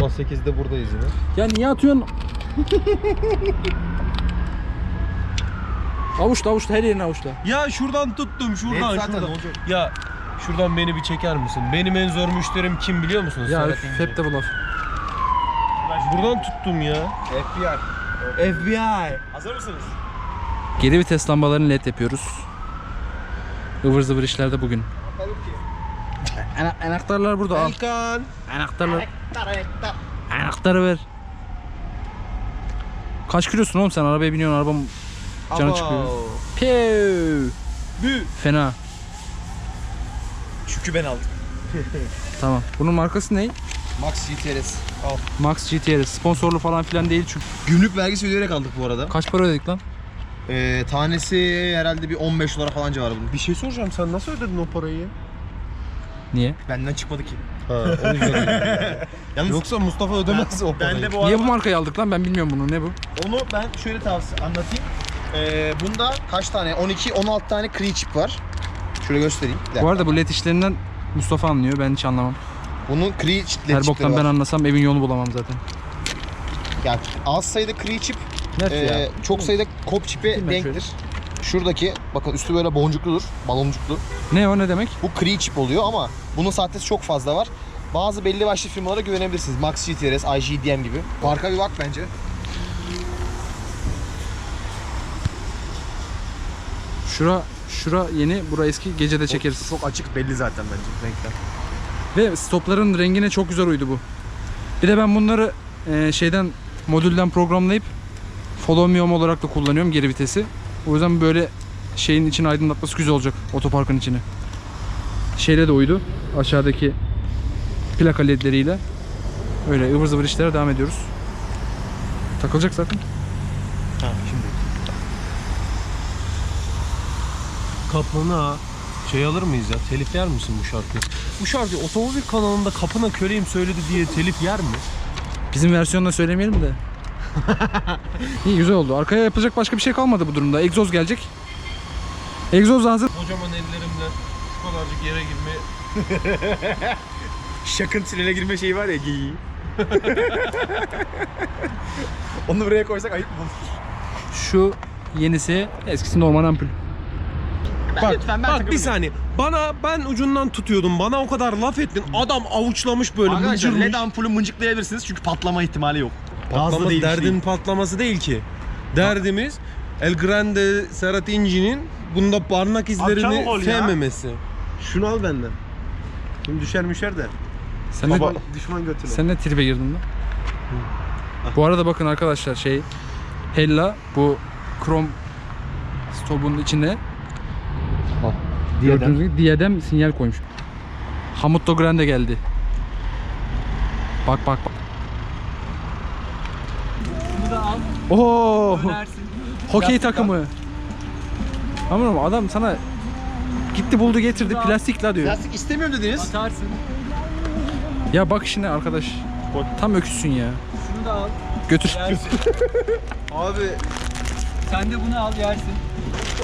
Sabah 8'de buradayız yine. Ya niye atıyorsun? Avuçla her yerini avuçla. Ya şuradan tuttum şuradan Zaten şuradan. olacak. Ya şuradan beni bir çeker misin? Benim en zor müşterim kim biliyor musunuz? Ya Serhat İnce. hep de bu laf. Buradan tuttum ya. FBI. Hazır mısınız? Geri vites lambalarını led yapıyoruz. Ivır zıvır işlerde bugün. Anahtarlar burada al. Erkan. Anahtarlar. Anahtarı ver. Kaç kilosun oğlum sen? Arabaya biniyorsun, arabam canı çıkıyor. Pew. Fena. Çünkü ben aldım. Tamam. Bunun markası ne? Max GTRS. Max GTR. Sponsorlu falan filan değil çünkü. Gümrük vergisi ödeyerek aldık bu arada. Kaç para ödedik lan? Tanesi herhalde bir 15 dolara falan civarı bunun. Bir şey soracağım, sen nasıl ödedin o parayı? Niye? Benden çıkmadı ki. Ha, o yüzden. Yalnız Yoksa Mustafa ödemez o parayı. ben de bu Niye araba, bu markayı aldık lan? Ben bilmiyorum bunu. Ne bu? onu ben şöyle anlatayım. Bunda kaç tane? 12-16 tane Cree chip var. Şöyle göstereyim. Bir dakika. Bu arada bu led işlerinden Mustafa anlıyor. Ben hiç anlamam. Bunun Cree chipleri Her boktan ben anlasam evin yolunu bulamam zaten. Yani az sayıda Cree chip, Nerede ya? çok sayıda Cobb chip'e Bakayım ben denktir. Şuradaki bakın üstü böyle boncukludur, baloncuklu. Ne o, ne demek? Bu Cree chip oluyor ama bunun sahtesi çok fazla var. Bazı belli başlı firmalara güvenebilirsiniz. Max GTRS, IGDM gibi. Farka bir bak bence. Şura yeni, bura eski. Gece de çekeriz. Çok açık belli zaten bence renkler. Ve stopların rengine çok güzel uydu bu. Bir de ben bunları modülden programlayıp Follow Me Home olarak da kullanıyorum, geri vitesi. O yüzden böyle şeyin içini aydınlatması güzel olacak, otoparkın içini. Şeyle de uydu, aşağıdaki plaka ledleriyle. Öyle ıvır zıvır işlere devam ediyoruz. Takılacak zaten. Ha şimdi. Kapına şey alır mıyız ya? Telif yer misin bu şarkıyı? Bu şarkı otomobil kanalında kapına köleyim söyledi diye telif yer mi? Bizim versiyonla söylemeyelim de. İyi, güzel oldu. Arkaya yapacak başka bir şey kalmadı bu durumda. Egzoz gelecek. Egzoz hazır. Kocaman ellerimle şu kadarcık yere girme. Şakın tünele girme şeyi var ya, giyi. Onu buraya koysak ayıp mı olur? Şu yenisi, eskisi normal ampul. Bak bir saniye. Ben ucundan tutuyordum. Bana o kadar laf ettin. Adam avuçlamış böyle Arkadaşlar mıncırmış. LED ampulü mıncıklayabilirsiniz çünkü patlama ihtimali yok. Patlaması Gazlı değil, derdin değil. patlaması değil ki. Derdimiz El Grande Serhat İnci'nin bunda parmak çabuk ol izlerini ya. sevmemesi. Şunu al benden. Şimdi düşer de. Sen ne, Düşman götüne. sen ne tribe girdin lan? Bu arada bakın arkadaşlar, Hella bu krom stopun içine gördüğünüz gibi diadem sinyal koymuş. Hamutto Grande geldi. Bak. Bunu da al, Oo! dönersin. Hokey takımı. Ama adam sana gitti buldu getirdi, plastik la diyor. Plastik istemiyorum dediniz. Atarsın. Ya bak işine arkadaş. Tam öküzsün ya. Şunu da al, Götür. yersin. Abi Sen de bunu al, yersin.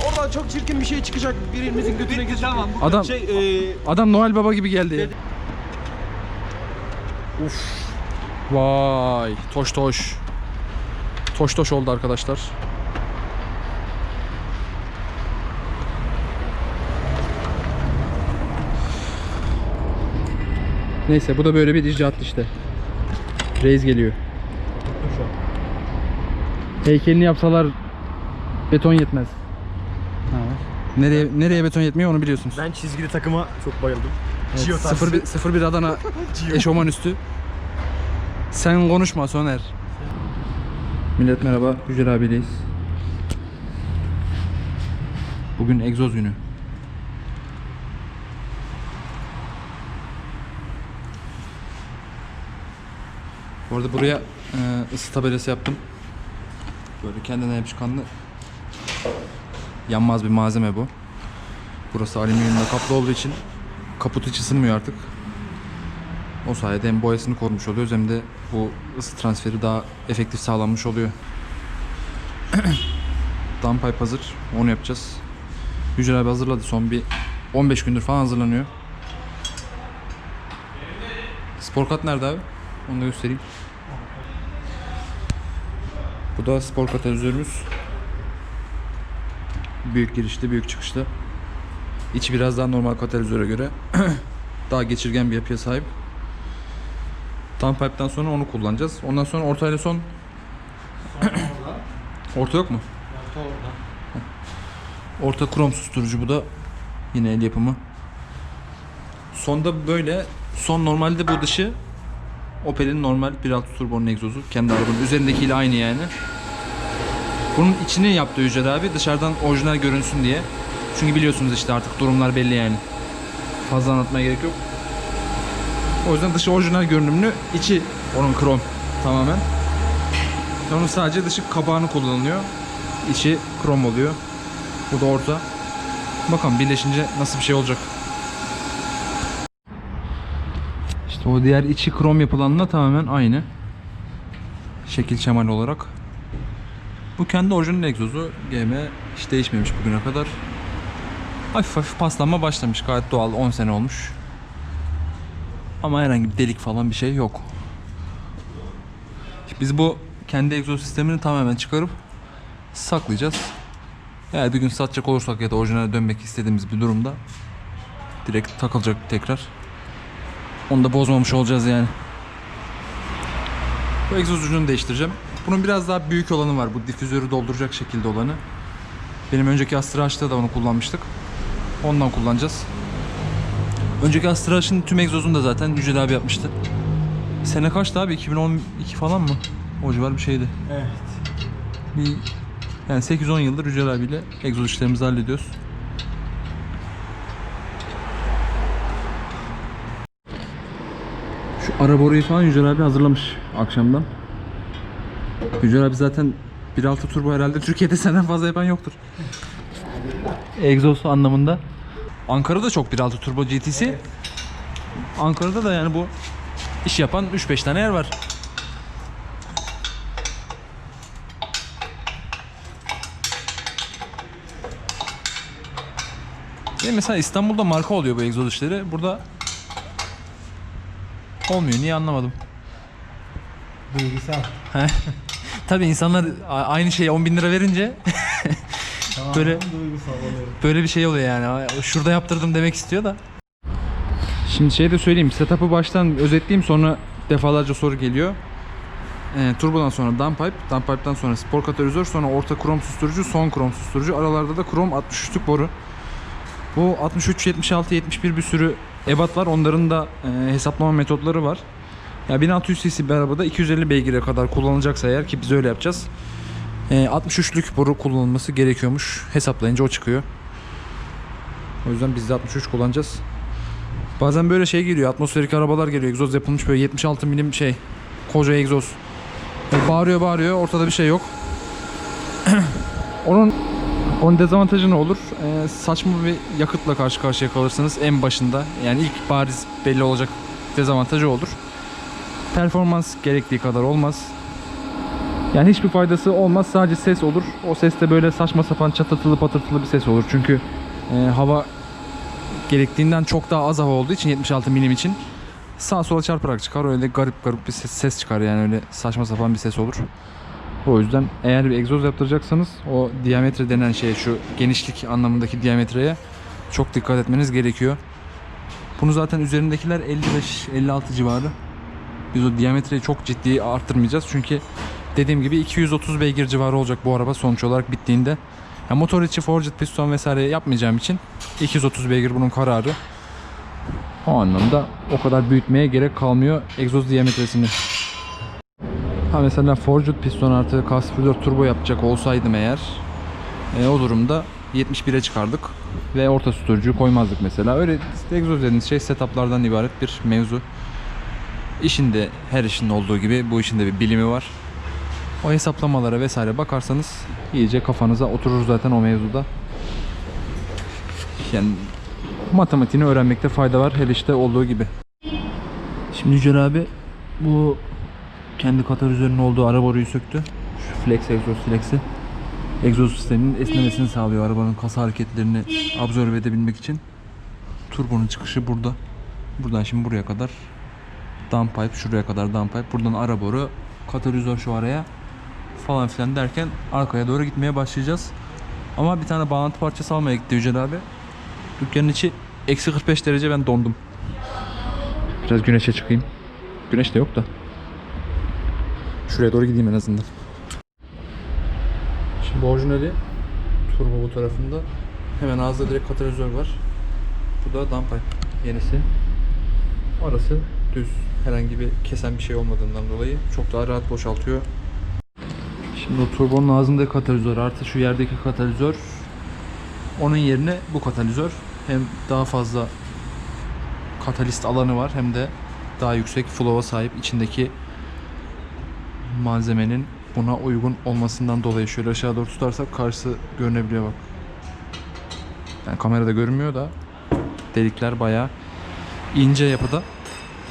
Oradan çok çirkin bir şey çıkacak. Birimizin götüne Bitti, gidecek. tamam. Adam adam Noel Baba gibi geldi ya. Uf. Vay, toş. Toş oldu arkadaşlar. Neyse, bu da böyle bir icraat işte. Reis geliyor. Heykelini yapsalar beton yetmez. Ha. Nereye beton yetmiyor onu biliyorsunuz. ben çizgili takıma çok bayıldım. Evet, Gio tarzı. 01 Adana eşofman üstü. Sen konuşma Soner. Millet merhaba, Yücel abideyiz. Bugün egzoz günü. Bu arada buraya ısı tabelası yaptım. Böyle kendine yapışkanlı, yanmaz bir malzeme bu. Burası alüminyumla kaplı olduğu için kaput hiç ısınmıyor artık. O sayede hem boyasını korumuş oluyoruz hem de bu ısı transferi daha efektif sağlanmış oluyor. Downpipe hazır. Onu yapacağız. Yücel abi hazırladı. Son bir 15 gündür falan hazırlanıyor. Sporkat nerede abi? Onu da göstereyim. Bu da spor katalizörümüz. Büyük girişli, büyük çıkışlı. İçi biraz daha normal katalizöre göre daha geçirgen bir yapıya sahip. Downpipe'den sonra onu kullanacağız. Ondan sonra ortayla son. Orta yok mu? Orta krom susturucu, bu da yine el yapımı. Sonda böyle. Son normalde bu dışı Opel'in normal 1.6 turbo'nun egzozu. Kendi arabanın üzerindekiyle aynı yani. Bunun içini yaptı Yücel abi dışarıdan orijinal görünsün diye. Çünkü biliyorsunuz işte artık durumlar belli yani. Fazla anlatmaya gerek yok. O yüzden dışı orijinal görünümlü, içi onun krom tamamen. Onun sadece dışı kabağını kullanılıyor. İçi krom oluyor. Bu da orta. Bakalım birleşince nasıl bir şey olacak. İşte o diğer içi krom yapılanla tamamen aynı. Şekil şemal olarak. Bu kendi orijinal egzozu. GM hiç değişmemiş bugüne kadar. Hafif hafif paslanma başlamış. Gayet doğal. 10 sene olmuş. Ama herhangi bir delik falan bir şey yok. Biz bu kendi egzoz sistemini tamamen çıkarıp saklayacağız. Eğer bir gün satacak olursak ya da orijinale dönmek istediğimiz bir durumda direkt takılacak tekrar. Onu da bozmamış olacağız yani. Bu egzoz ucunu değiştireceğim. Bunun biraz daha büyük olanı var. Bu difüzörü dolduracak şekilde olanı. Benim önceki Astra-H'ta da onu kullanmıştık. Ondan kullanacağız. Önceki Astra-H'ın tüm egzozunu da zaten Yücel abi yapmıştı. Sene kaçtı abi? 2012 falan mı? O civar bir şeydi. Evet. Yani 8-10 yıldır Yücel abiyle egzoz işlerimizi hallediyoruz. Şu ara boruyu falan Yücel abi hazırlamış akşamdan. Yücel abi zaten 1.6 turbo herhalde Türkiye'de senden fazla yapan yoktur. Egzoz anlamında. Ankara'da çok 1.6 turbo GT'si. Evet. Ankara'da da yani bu iş yapan 3-5 tane yer var. Mesela İstanbul'da marka oluyor bu egzoz işleri. Burada olmuyor. Niye anlamadım. Duygusal. Tabii insanlar aynı şeye 10.000 lira verince böyle bir şey oluyor yani. Şurada yaptırdım demek istiyor da. Şimdi şey de söyleyeyim. Setup'ı baştan özetleyeyim, sonra defalarca soru geliyor. Turbodan sonra downpipe, downpipe'dan sonra spor katalizör, sonra orta krom susturucu, son krom susturucu. Aralarda da krom 63'lük boru. Bu 63, 76, 71 bir sürü ebat var. Onların da hesaplama metotları var. Ya 1600 cc bir arabada 250 beygire kadar kullanılacaksa eğer, ki biz öyle yapacağız, 63'lük boru kullanılması gerekiyormuş. Hesaplayınca o çıkıyor. O yüzden biz de 63 kullanacağız. Bazen böyle şey geliyor, atmosferik arabalar geliyor. Egzoz yapılmış böyle 76 milim şey, koca egzoz. Bağırıyor, ortada bir şey yok. Onun dezavantajı ne olur? Saçma bir yakıtla karşı karşıya kalırsınız en başında. Yani ilk bariz belli olacak dezavantajı olur. Performans gerektiği kadar olmaz. Yani hiçbir faydası olmaz. Sadece ses olur. O ses de böyle saçma sapan çatıtılı patırtılı bir ses olur. Çünkü hava gerektiğinden çok daha az hava olduğu için 76 milim için sağa sola çarparak çıkar. Öyle garip bir ses çıkar, yani öyle saçma sapan bir ses olur. O yüzden eğer bir egzoz yaptıracaksanız o diametre denen şey, şu genişlik anlamındaki diametreye çok dikkat etmeniz gerekiyor. Bunu zaten üzerindekiler 55-56 civarı. Biz o diametreyi çok ciddi arttırmayacağız. Çünkü dediğim gibi 230 beygir civarı olacak bu araba sonuç olarak bittiğinde. Yani motor içi forged piston vesaire yapmayacağım için 230 beygir bunun kararı. O anlamda o kadar büyütmeye gerek kalmıyor egzoz diametresini. Mesela forged piston artı Castrolör turbo yapacak olsaydım eğer, o durumda 71'e çıkardık ve orta susturucuyu koymazdık mesela. Öyle egzoz dediğiniz şey setuplardan ibaret bir mevzu. İşinde, her işin olduğu gibi bu işin de bir bilimi var. O hesaplamalara vesaire bakarsanız iyice kafanıza oturur zaten o mevzuda. Yani matematiğini öğrenmekte fayda var, her işte olduğu gibi. Şimdi Yücel abi bu kendi katalizörünün olduğu ara boruyu söktü. Şu flex, egzoz flex'i. Egzoz sisteminin esnemesini sağlıyor, arabanın kasa hareketlerini absorbe edebilmek için. Turbonun çıkışı burada. Buradan şimdi buraya kadar downpipe şuraya kadar downpipe. Buradan ara boru, katalizör şu araya falan filan derken arkaya doğru gitmeye başlayacağız. Ama bir tane bağlantı parçası almaya gitti Yücel abi. Dükkanın içi eksi 45 derece, ben dondum. Biraz güneşe çıkayım. Güneş de yok da. Şuraya doğru gideyim en azından. Şimdi orijinali turbo bu tarafında. Hemen ağızda direkt katalizör var. Bu da downpipe yenisi. Arası düz. Herhangi bir kesen bir şey olmadığından dolayı çok daha rahat boşaltıyor. Şimdi o turbonun ağzındaki katalizör artı şu yerdeki katalizör, onun yerine bu katalizör. Hem daha fazla katalist alanı var hem de daha yüksek flow'a sahip, içindeki malzemenin buna uygun olmasından dolayı. Şöyle aşağı doğru tutarsak karşısı görünebiliyor bak. Yani kamerada görünmüyor da delikler bayağı ince yapıda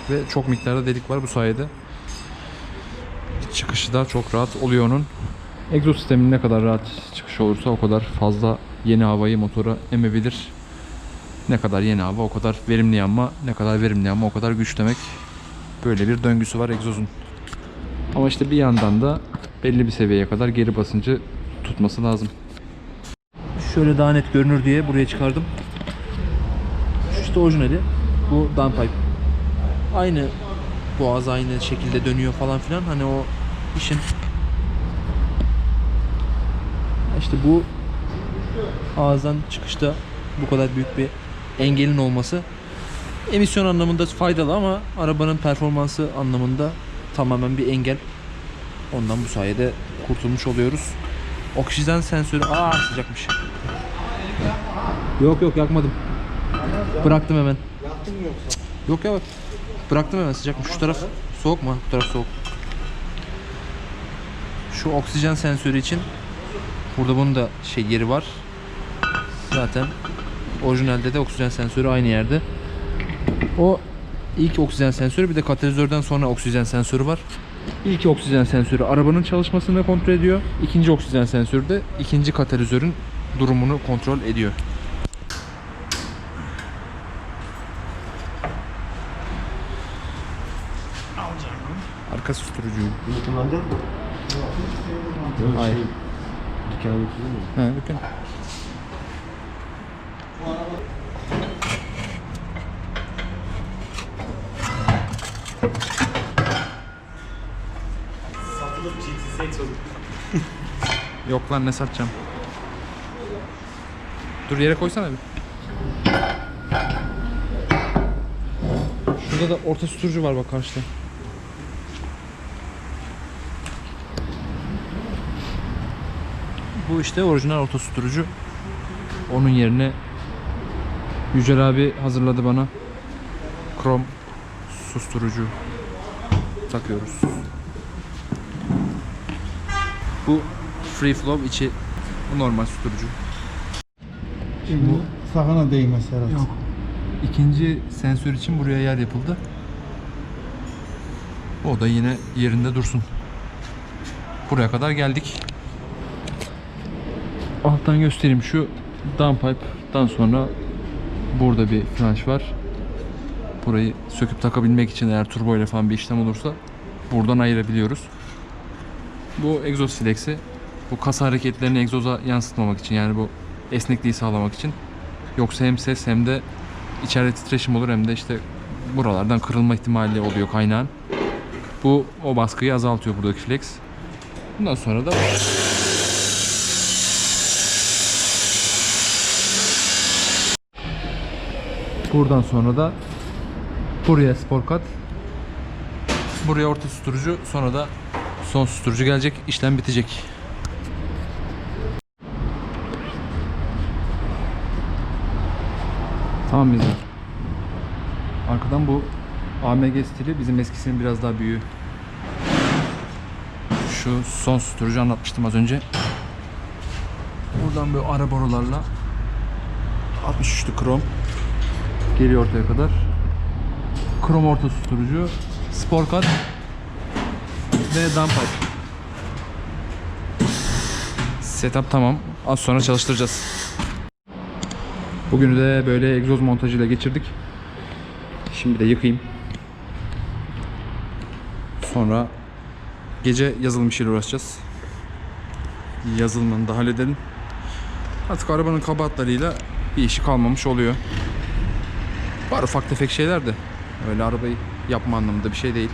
ve çok miktarda delik var bu sayede. Çıkışı da çok rahat oluyor onun. Egzoz sisteminin ne kadar rahat çıkış olursa o kadar fazla yeni havayı motora emebilir. Ne kadar yeni hava o kadar verimli yanma, ne kadar verimli yanma o kadar güç demek. Böyle bir döngüsü var egzozun. Ama işte bir yandan da belli bir seviyeye kadar geri basıncı tutması lazım. Şöyle daha net görünür diye buraya çıkardım. Şu işte orijinali. Bu downpipe. Aynı boğaz aynı şekilde dönüyor falan filan. Hani o işin işte bu ağızdan çıkışta bu kadar büyük bir engelin olması emisyon anlamında faydalı ama arabanın performansı anlamında tamamen bir engel. Ondan bu sayede kurtulmuş oluyoruz. Oksijen sensörü sıcakmış. Yok yakmadım. Bıraktım hemen. Yaktın mı yoksa? Yok ya bak. Bıraktım hemen, sıcakmış. Şu taraf soğuk mu? Bu taraf soğuk. Şu oksijen sensörü için burada bunun da yeri var. Zaten orijinalde de oksijen sensörü aynı yerde. O ilk oksijen sensörü, bir de katalizörden sonra oksijen sensörü var. İlk oksijen sensörü arabanın çalışmasını kontrol ediyor. İkinci oksijen sensörü de ikinci katalizörün durumunu kontrol ediyor. Arka susturucuyu. Bunu kullanacak mısın? Hayır. Dükkana götürdün mü? He, dükkan. Satılıp GT egzoz. Yok lan, ne satacağım. Dur yere koysana bir. Şurada da orta susturucu var bak karşıda. Bu işte orijinal orta susturucu. Onun yerine Yücel abi hazırladı bana. Krom susturucu takıyoruz. Bu free flow, içi normal susturucu. Bu sakına değmez herhalde. Yok. İkinci sensör için buraya yer yapıldı. O da yine yerinde dursun. Buraya kadar geldik. Alttan göstereyim, şu downpipe'dan sonra burada bir flanş var. Burayı söküp takabilmek için eğer turbo ile falan bir işlem olursa buradan ayırabiliyoruz. Bu egzoz flexi. Bu kas hareketlerini egzoza yansıtmamak için, yani bu esnekliği sağlamak için. Yoksa hem ses hem de içeride titreşim olur hem de işte buralardan kırılma ihtimali oluyor kaynağın. Bu o baskıyı azaltıyor buradaki flex. Bundan sonra da buradan sonra da buraya spor kat, buraya orta susturucu, sonra da son susturucu gelecek, işlem bitecek. Tamam bizler. Arkadan bu AMG stili, bizim eskisinin biraz daha büyüğü. Şu son susturucu anlatmıştım az önce. Buradan böyle ara borularla 63'lü krom geliyor ortaya kadar. Krom orta susturucu, spor kat ve downpipe. Setup tamam. Az sonra çalıştıracağız. Bugünü de böyle egzoz montajıyla geçirdik. Şimdi de yıkayayım. Sonra gece yazılım işiyle uğraşacağız. Yazılımını da halledelim. Artık arabanın kabahatlarıyla bir işi kalmamış oluyor. Var ufak tefek şeyler de. Öyle arabayı yapma anlamında bir şey değil.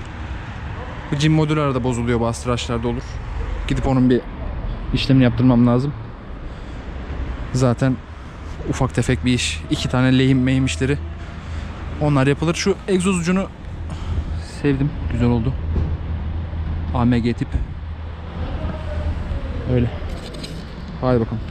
Bu cim modülü arada bozuluyor, bazı tıraşlarda olur. Gidip onun bir işlemini yaptırmam lazım. Zaten ufak tefek bir iş. 2 tane lehim mehim işleri. Onlar yapılır. Şu egzoz ucunu sevdim. Güzel oldu. AMG tip. Öyle. Hadi bakalım.